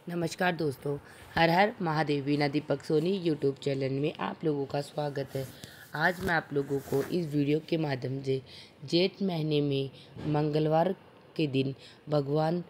नमस्कार दोस्तों, हर हर महादेव। वीणा Deepak Soni YouTube channel में आप लोगों का स्वागत है। आज मैं आप लोगों को इस वीडियो के माध्यम से जेठ महीने में मंगलवार के दिन भगवान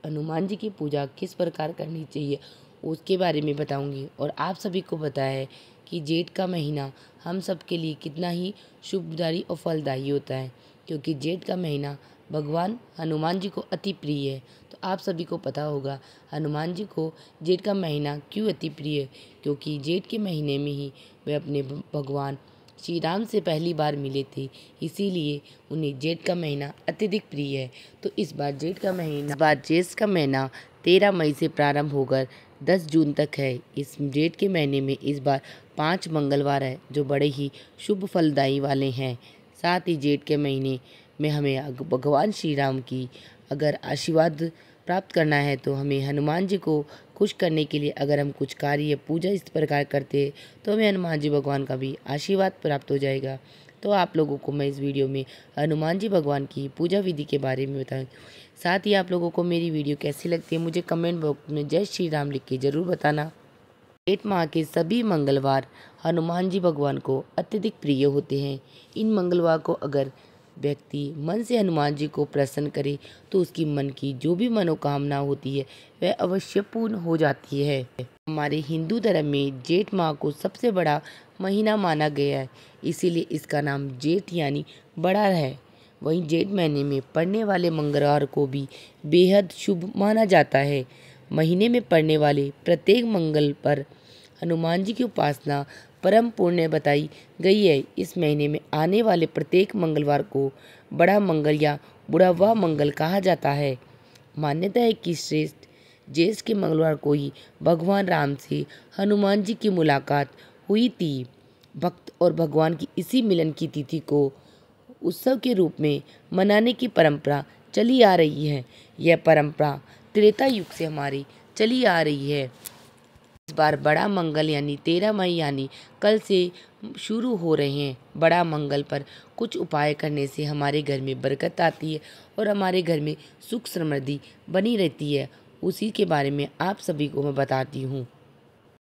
हनुमान जी की पूजा किस प्रकार करनी चाहिए उसके बारे में बताऊंगी। और आप सभी को पता है कि जेठ का महीना हम सब के लिए कितना ही शुभदायी और फलदायी होता है, क्योंकि जेठ का महीना भगवान हनुमान जी को अति प्रिय है। तो आप सभी को पता होगा हनुमान जी को जेठ का महीना क्यों अति प्रिय है, क्योंकि जेठ के महीने में ही वे अपने भगवान श्री राम से पहली बार मिले थे, इसीलिए उन्हें जेठ का महीना अत्यधिक प्रिय है। तो इस बार जेठ का महीना 13 मई से प्रारंभ होकर 10 जून तक है। इस जेठ के महीने में इस बार 5 मंगलवार है, जो बड़े ही शुभ फलदायी वाले हैं। साथ ही जेठ के महीने में हमें भगवान श्री राम की अगर आशीर्वाद प्राप्त करना है तो हमें हनुमान जी को खुश करने के लिए अगर हम कुछ कार्य या पूजा इस प्रकार करते हैं तो हमें हनुमान जी भगवान का भी आशीर्वाद प्राप्त हो जाएगा। तो आप लोगों को मैं इस वीडियो में हनुमान जी भगवान की पूजा विधि के बारे में बताऊँ। साथ ही आप लोगों को मेरी वीडियो कैसी लगती है मुझे कमेंट बॉक्स में जय श्री राम लिख के ज़रूर बताना। जेठ माह के सभी मंगलवार हनुमान जी भगवान को अत्यधिक प्रिय होते हैं। इन मंगलवार को अगर व्यक्ति मन से हनुमान जी को प्रसन्न करे तो उसकी मन की जो भी मनोकामना होती है वह अवश्य पूर्ण हो जाती है। हमारे हिंदू धर्म में जेठ माह को सबसे बड़ा महीना माना गया है, इसीलिए इसका नाम जेठ यानी बड़ा है। वहीं जेठ महीने में पड़ने वाले मंगलवार को भी बेहद शुभ माना जाता है। महीने में पड़ने वाले प्रत्येक मंगल पर हनुमान जी की उपासना परम पुण्य बताई गई है। इस महीने में आने वाले प्रत्येक मंगलवार को बड़ा मंगल या बुढ़ावा मंगल कहा जाता है। मान्यता है कि श्रेष्ठ ज्येष्ठ के मंगलवार को ही भगवान राम से हनुमान जी की मुलाकात हुई थी। भक्त और भगवान की इसी मिलन की तिथि को उत्सव के रूप में मनाने की परंपरा चली आ रही है। यह परंपरा त्रेता युग से हमारी चली आ रही है। इस बार बड़ा मंगल यानी 13 मई यानी कल से शुरू हो रहे हैं। बड़ा मंगल पर कुछ उपाय करने से हमारे घर में बरकत आती है और हमारे घर में सुख समृद्धि बनी रहती है। उसी के बारे में आप सभी को मैं बताती हूँ।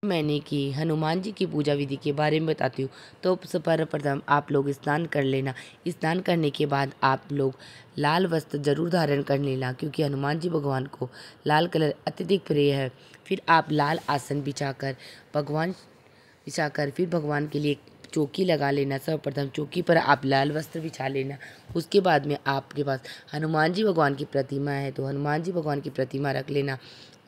मैंने की हनुमान जी की पूजा विधि के बारे में बताती हूँ। तो सर्वप्रथम आप लोग स्नान कर लेना। स्नान करने के बाद आप लोग लाल वस्त्र जरूर धारण कर लेना, क्योंकि हनुमान जी भगवान को लाल कलर अत्यधिक प्रिय है। फिर आप लाल आसन बिछाकर फिर भगवान के लिए चौकी लगा लेना। सर्वप्रथम चौकी पर आप लाल वस्त्र बिछा लेना। उसके बाद में आपके पास हनुमान जी भगवान की प्रतिमा है तो हनुमान जी भगवान की प्रतिमा रख लेना।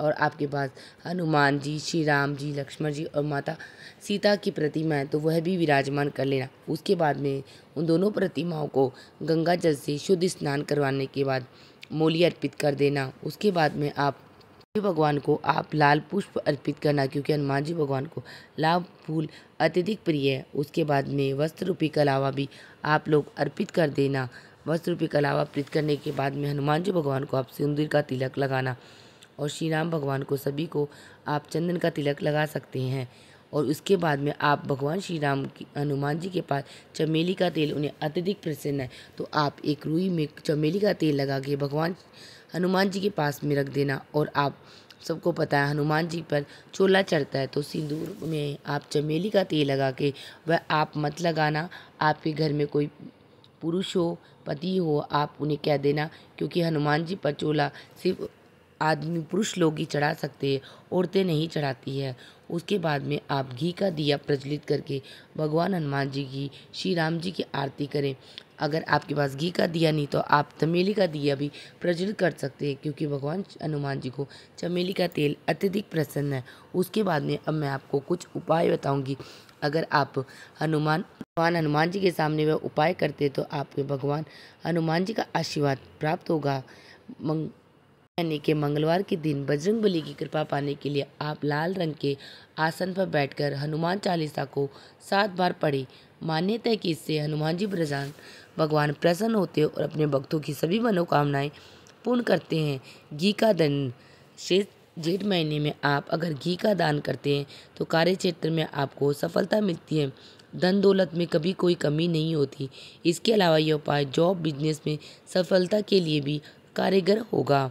और आपके पास हनुमान जी, श्री राम जी, लक्ष्मण जी और माता सीता की प्रतिमा है तो वह भी विराजमान कर लेना। उसके बाद में उन दोनों प्रतिमाओं को गंगा जल से शुद्ध स्नान करवाने के बाद मोली अर्पित कर देना। उसके बाद में आप भगवान को आप लाल पुष्प अर्पित करना, क्योंकि हनुमान जी भगवान को लाल फूल अत्यधिक प्रिय है। उसके बाद में वस्त्र रूपी कलावा भी आप लोग अर्पित कर देना। वस्त्र रूपी कलावा अर्पित करने के बाद में हनुमान जी भगवान को आप सिंदूर का तिलक लगाना। और श्री राम भगवान को सभी को आप चंदन का तिलक लगा सकते हैं। और उसके बाद में आप भगवान श्री राम की हनुमान जी के पास चमेली का तेल उन्हें अत्यधिक प्रसन्न है तो आप एक रुई में चमेली का तेल लगा के भगवान हनुमान जी के पास में रख देना। और आप सबको पता है हनुमान जी पर चोला चढ़ता है तो सिंदूर में आप चमेली का तेल लगा के वह आप मत लगाना। आपके घर में कोई पुरुष हो, पति हो, आप उन्हें कह देना, क्योंकि हनुमान जी पर चोला सिर्फ आदमी पुरुष लोग ही चढ़ा सकते हैं, औरतें नहीं चढ़ाती है। उसके बाद में आप घी का दिया प्रज्वलित करके भगवान हनुमान जी की, श्री राम जी की आरती करें। अगर आपके पास घी का दिया नहीं तो आप चमेली का दिया भी प्रज्वलित कर सकते हैं, क्योंकि भगवान हनुमान जी को चमेली का तेल अत्यधिक प्रसन्न है। उसके बाद में अब मैं आपको कुछ उपाय बताऊंगी। अगर आप भगवान हनुमान जी के सामने वह उपाय करते तो आपके भगवान हनुमान जी का आशीर्वाद प्राप्त होगा। महीने के मंगलवार के दिन बजरंगबली की कृपा पाने के लिए आप लाल रंग के आसन पर बैठकर हनुमान चालीसा को 7 बार पढ़ें। मान्यता है कि इससे हनुमान जी भगवान प्रसन्न होते हैं और अपने भक्तों की सभी मनोकामनाएं पूर्ण करते हैं। घी का दान शेष जेठ महीने में आप अगर घी का दान करते हैं तो कार्य क्षेत्र में आपको सफलता मिलती है। धन दौलत में कभी कोई कमी नहीं होती। इसके अलावा यह उपाय जॉब बिजनेस में सफलता के लिए भी कारगर होगा।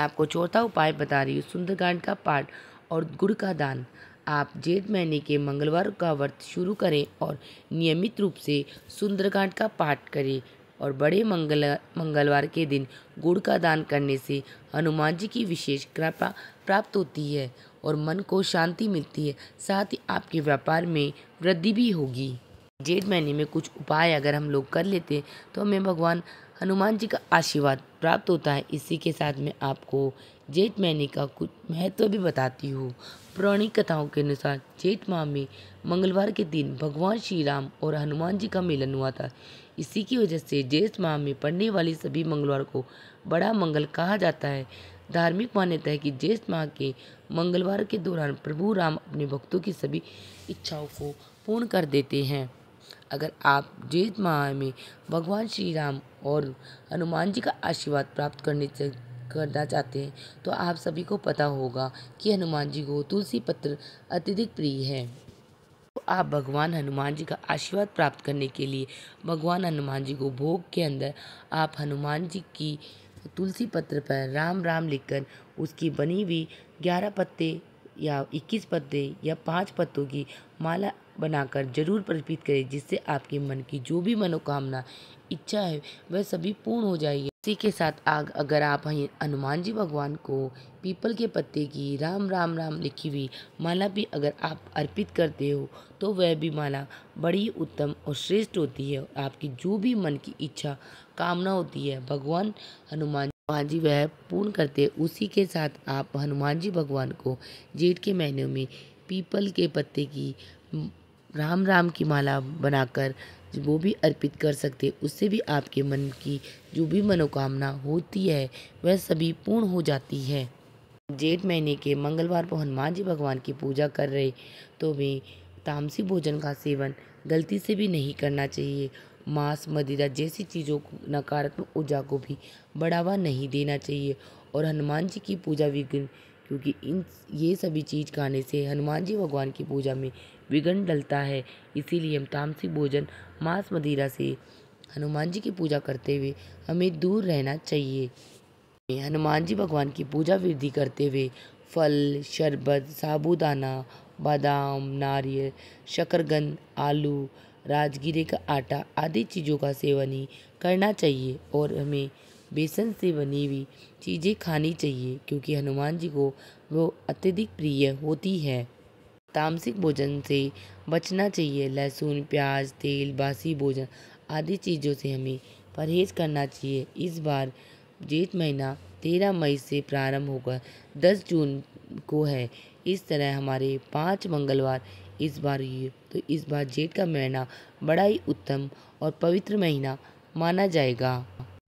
आपको चौथा उपाय बता रही हूँ, सुंदरकांड का पाठ और गुड़ का दान। आप जेठ महीने के मंगलवार का व्रत शुरू करें और नियमित रूप से सुंदरकांड का पाठ करें और बड़े मंगलवार के दिन गुड़ का दान करने से हनुमान जी की विशेष कृपा प्राप्त होती है और मन को शांति मिलती है। साथ ही आपके व्यापार में वृद्धि भी होगी। जेठ महीने में कुछ उपाय अगर हम लोग कर लेते हैं तो हमें भगवान हनुमान जी का आशीर्वाद प्राप्त होता है। इसी के साथ में आपको जेठ महीने का कुछ महत्व भी बताती हूँ। पौराणिक कथाओं के अनुसार जेठ माह में मंगलवार के दिन भगवान श्री राम और हनुमान जी का मिलन हुआ था। इसी की वजह से जेठ माह में पड़ने वाली सभी मंगलवार को बड़ा मंगल कहा जाता है। धार्मिक मान्यता है कि जेठ माह के मंगलवार के दौरान प्रभु राम अपने भक्तों की सभी इच्छाओं को पूर्ण कर देते हैं। अगर आप जेठ माह में भगवान श्री राम और हनुमान जी का आशीर्वाद प्राप्त करना चाहते हैं तो आप सभी को पता होगा कि हनुमान जी को तुलसी पत्र अत्यधिक प्रिय है। तो आप भगवान हनुमान जी का आशीर्वाद प्राप्त करने के लिए भगवान हनुमान जी को भोग के अंदर आप हनुमान जी की तुलसी पत्र पर राम राम लिखकर उसकी बनी हुई 11 पत्ते या 21 पत्ते या 5 पत्तों की माला बनाकर जरूर अर्पित करें, जिससे आपके मन की जो भी मनोकामना इच्छा है वह सभी पूर्ण हो जाएगी। इसी के साथ अगर आप हनुमान जी भगवान को पीपल के पत्ते की राम राम राम लिखी हुई माला भी अगर आप अर्पित करते हो तो वह भी माला बड़ी उत्तम और श्रेष्ठ होती है। आपकी जो भी मन की इच्छा कामना होती है भगवान हनुमान जी वह पूर्ण करते हैं। उसी के साथ आप हनुमान जी भगवान को जेठ के महीने में पीपल के पत्ते की राम राम की माला बनाकर वो भी अर्पित कर सकते। उससे भी आपके मन की जो भी मनोकामना होती है वह सभी पूर्ण हो जाती है। जेठ महीने के मंगलवार को हनुमान जी भगवान की पूजा कर रहे तो वे तामसी भोजन का सेवन गलती से भी नहीं करना चाहिए। मांस मदिरा जैसी चीज़ों को नकारात्मक ऊर्जा को भी बढ़ावा नहीं देना चाहिए और हनुमान जी की पूजा विघ्न, क्योंकि ये सभी चीज़ खाने से हनुमान जी भगवान की पूजा में विघ्न डलता है। इसीलिए हम तामसिक भोजन मांस मदिरा से हनुमान जी की पूजा करते हुए हमें दूर रहना चाहिए। हनुमान जी भगवान की पूजा विधि करते हुए फल, शरबत, साबूदाना, बादाम, नारियल, शकरकंद, आलू, राजगिरे का आटा आदि चीज़ों का सेवन ही करना चाहिए और हमें बेसन से बनी हुई चीज़ें खानी चाहिए, क्योंकि हनुमान जी को वो अत्यधिक प्रिय होती है। तामसिक भोजन से बचना चाहिए। लहसुन, प्याज, तेल, बासी भोजन आदि चीज़ों से हमें परहेज करना चाहिए। इस बार जेठ महीना 13 मई से प्रारंभ होकर 10 जून को है। इस तरह हमारे 5 मंगलवार इस बार ये तो इस बार जेठ का महीना बड़ा ही उत्तम और पवित्र महीना माना जाएगा।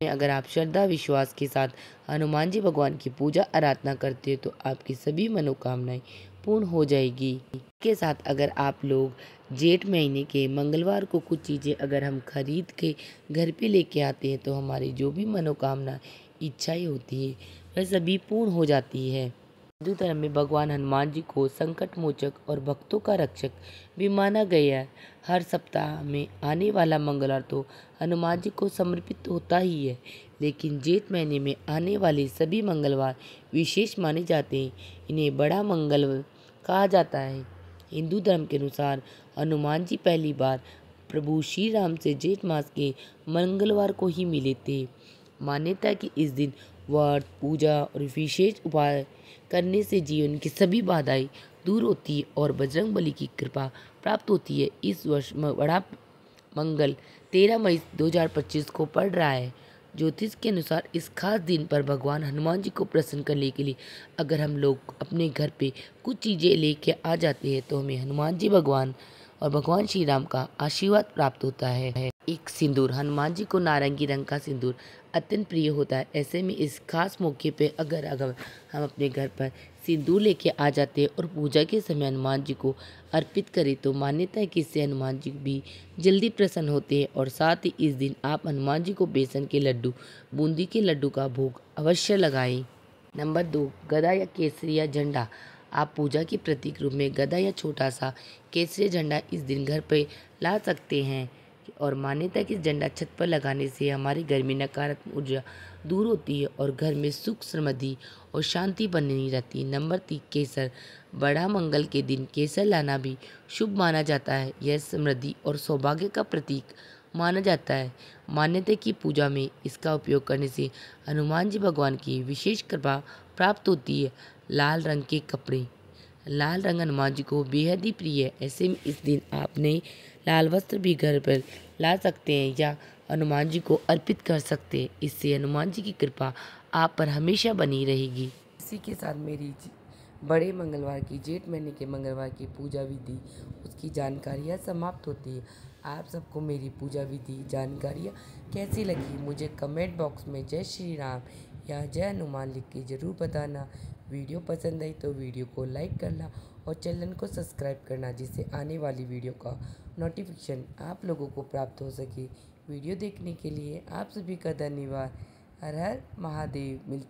अगर आप श्रद्धा विश्वास के साथ हनुमान जी भगवान की पूजा आराधना करते हो तो आपकी सभी मनोकामनाएं पूर्ण हो जाएगी। इसके साथ अगर आप लोग जेठ महीने के मंगलवार को कुछ चीज़ें अगर हम खरीद के घर पे लेके आते हैं तो हमारी जो भी मनोकामना इच्छाएं होती है वह सभी पूर्ण हो जाती है। हिंदू धर्म में भगवान हनुमान जी को संकट मोचक और भक्तों का रक्षक भी माना गया है। हर सप्ताह में आने वाला मंगलवार तो हनुमान जी को समर्पित होता ही है, लेकिन जेठ महीने में आने वाले सभी मंगलवार विशेष माने जाते हैं। इन्हें बड़ा मंगल कहा जाता है। हिंदू धर्म के अनुसार हनुमान जी पहली बार प्रभु श्री राम से जेठ मास के मंगलवार को ही मिले थे। मान्यता है कि इस दिन व्रत, पूजा और विशेष उपाय करने से जीवन की सभी बाधाएं दूर होती है और बजरंग बली की कृपा प्राप्त होती है। इस वर्ष बड़ा मंगल 13 मई 2025 को पड़ रहा है। ज्योतिष के अनुसार इस खास दिन पर भगवान हनुमान जी को प्रसन्न करने के लिए अगर हम लोग अपने घर पे कुछ चीज़ें लेके आ जाते हैं तो हमें हनुमान जी भगवान और भगवान श्री राम का आशीर्वाद प्राप्त होता है। एक सिंदूर, हनुमान जी को नारंगी रंग का सिंदूर अत्यंत प्रिय होता है। ऐसे में इस खास मौके पे अगर हम अपने घर पर सिंदूर लेके आ जाते हैं और पूजा के समय हनुमान जी को अर्पित करें तो मान्यता है कि इससे हनुमान जी भी जल्दी प्रसन्न होते हैं। और साथ ही इस दिन आप हनुमान जी को बेसन के लड्डू, बूंदी के लड्डू का भोग अवश्य लगाएं। नंबर 2, गदा या केसरी या झंडा। आप पूजा के प्रतीक रूप में गदा या छोटा सा केसरी झंडा इस दिन घर पे ला सकते हैं। और मान्यता है कि झंडा छत पर लगाने से हमारे घर में नकारात्मक ऊर्जा दूर होती है और घर में सुख समृद्धि और शांति बनी रहती है। नंबर 3, केसर। बड़ा मंगल के दिन केसर लाना भी शुभ माना जाता है। यह समृद्धि और सौभाग्य का प्रतीक माना जाता है। मान्यता है कि पूजा में इसका उपयोग करने से हनुमान जी भगवान की विशेष कृपा प्राप्त होती है। लाल रंग के कपड़े। लाल रंग हनुमान जी को बेहद ही प्रिय है। ऐसे में इस दिन आप नए लाल वस्त्र भी घर पर ला सकते हैं या हनुमान जी को अर्पित कर सकते हैं। इससे हनुमान जी की कृपा आप पर हमेशा बनी रहेगी। इसी के साथ मेरी बड़े मंगलवार की, जेठ महीने के मंगलवार की पूजा विधि, उसकी जानकारियाँ समाप्त होती है। आप सबको मेरी पूजा विधि जानकारियाँ कैसी लगी मुझे कमेंट बॉक्स में जय श्री राम या जय हनुमान लिख के ज़रूर बताना। वीडियो पसंद आई तो वीडियो को लाइक करना और चैनल को सब्सक्राइब करना, जिससे आने वाली वीडियो का नोटिफिकेशन आप लोगों को प्राप्त हो सके। वीडियो देखने के लिए आप सभी का धन्यवाद। हर हर महादेव।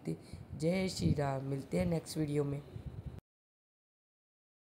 जय श्री राम। मिलते हैं नेक्स्ट वीडियो में।